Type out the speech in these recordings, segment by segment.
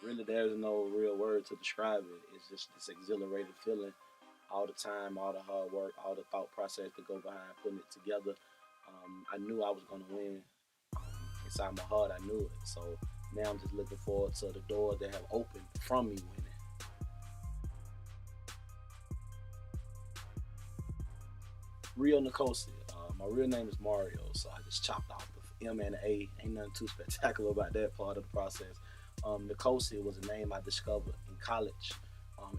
Really, there's no real word to describe it. It's just this exhilarated feeling all the time, all the hard work, all the thought process that go behind putting it together. I knew I was going to win. Um, Inside my heart, I knew it. So now I'm just looking forward to the doors that have opened from me winning. Real Nkosi. My real name is Mario, so I just chopped off the M and the A. Ain't nothing too spectacular about that part of the process. Nkosi was a name I discovered in college,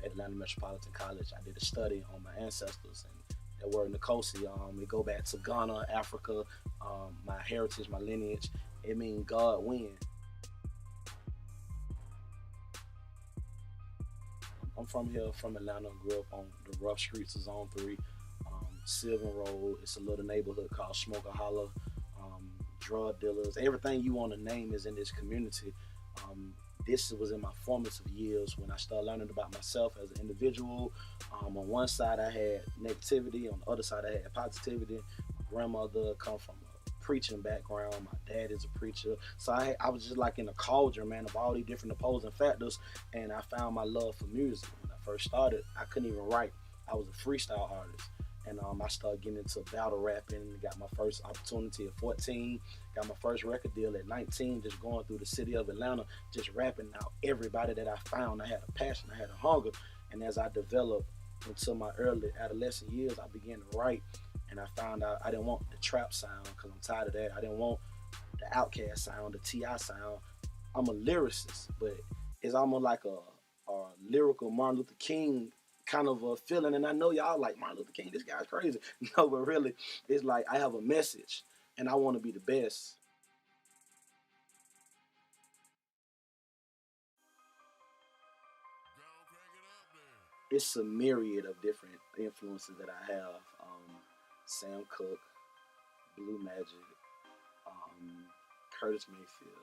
at Atlanta Metropolitan College. I did a study on my ancestors, and that word Nkosi, it go back to Ghana, Africa, my heritage, my lineage. It means God win. I'm from here, from Atlanta. Grew up on the rough streets of Zone 3. Sylvan Road. It's a little neighborhood called Smoker Hollow. Drug dealers, everything you want to name is in this community. Um, this was in my formative years when I started learning about myself as an individual. On one side, I had negativity. On the other side, I had positivity. My grandmother come from a preaching background. My dad is a preacher. So I was just like in a cauldron, man, of all these different opposing factors. And I found my love for music. When I first started, I couldn't even write. I was a freestyle artist. And I started getting into battle rapping. Got my first opportunity at 14. Got my first record deal at 19. Just going through the city of Atlanta, just rapping out everybody that I found. I had a passion. I had a hunger. And as I developed into my early adolescent years, I began to write. And I found out I didn't want the trap sound because I'm tired of that. I didn't want the Outkast sound, the Ti sound. I'm a lyricist, but it's almost like a lyrical Martin Luther King kind of a feeling. And I know y'all like Martin Luther King, this guy's crazy. No, but really, it's like I have a message and I want to be the best. It's a myriad of different influences that I have. Sam Cooke, Blue Magic, um, Curtis Mayfield,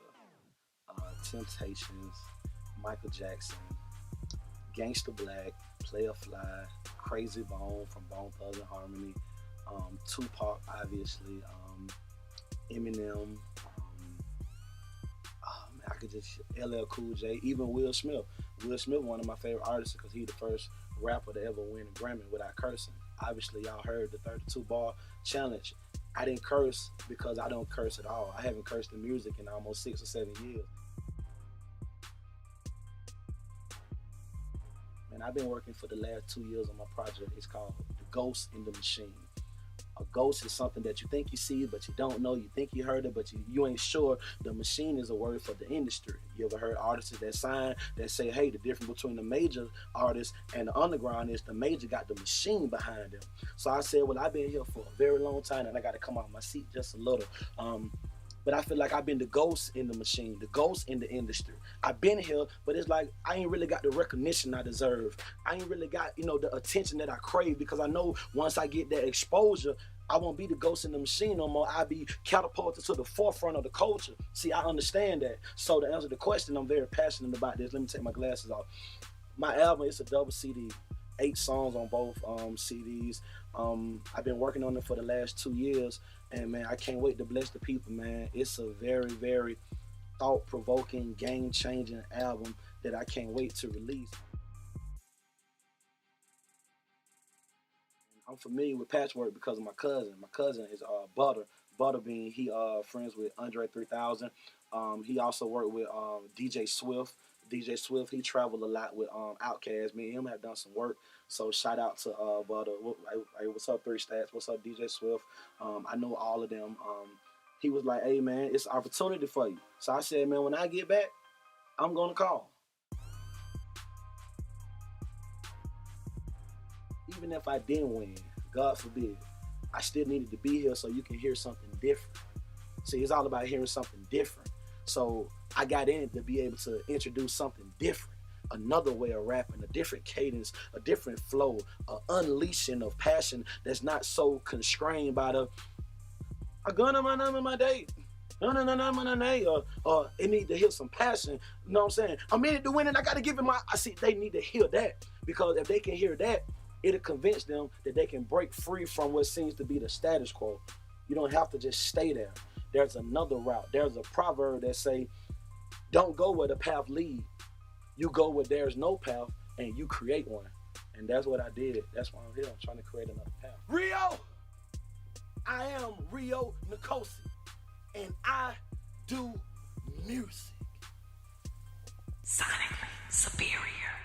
Temptations, Michael Jackson, Gangsta Black, Player Fly, Crazy Bone from Bone Thugs and Harmony, Tupac, obviously, Eminem. Oh man, I could just LL Cool J, even Will Smith. Will Smith, one of my favorite artists because he's the first rapper to ever win a Grammy without cursing. Obviously, y'all heard the 32 bar challenge. I didn't curse because I don't curse at all. I haven't cursed in music in almost 6 or 7 years. Man, I've been working for the last 2 years on my project. It's called The Ghost in the Machine. A ghost is something that you think you see, but you don't know. You think you heard it, but you ain't sure. The machine is a word for the industry. You ever heard artists that sign that say, hey, the difference between the major artist and the underground is the major got the machine behind them. So I said, well, I've been here for a very long time and I got to come out my seat just a little. But I feel like I've been the ghost in the machine, the ghost in the industry. I've been here, but it's like I ain't really got the recognition I deserve. I ain't really got, the attention that I crave because I know once I get that exposure, I won't be the ghost in the machine no more. I'll be catapulted to the forefront of the culture. See, I understand that. So to answer the question, I'm very passionate about this. Let me take my glasses off. My album is a double CD, 8 songs on both CDs. I've been working on it for the last 2 years, and man, I can't wait to bless the people, man. It's a very, very thought-provoking, game-changing album that I can't wait to release. I'm familiar with Patchwerk because of my cousin. My cousin is Butter. Butterbean. He friends with Andre 3000. He also worked with DJ Swift. DJ Swift. He traveled a lot with Outkast. Me and him have done some work. So shout out to Butter. Hey, what's up, Three Stats? What's up, DJ Swift? I know all of them. He was like, "Hey man, it's an opportunity for you." So I said, "Man, when I get back, I'm gonna call." Even if I didn't win, God forbid, I still needed to be here so you can hear something different. See, it's all about hearing something different. So I got in to be able to introduce something different, another way of rapping, a different cadence, a different flow, an unleashing of passion that's not so constrained by the I gun my number my date. No, no, no, no, no, no, no. Or it need to hear some passion. You know what I'm saying? I'm in it to win it. I got to give it my. I see they need to hear that because if they can hear that, it'll convince them that they can break free from what seems to be the status quo. You don't have to just stay there. There's another route. There's a proverb that say, "Don't go where the path lead. You go where there's no path and you create one. And that's what I did. That's why I'm here. I'm trying to create another path. Rio! I am Rio Nkosi. And I do music. Sonically superior.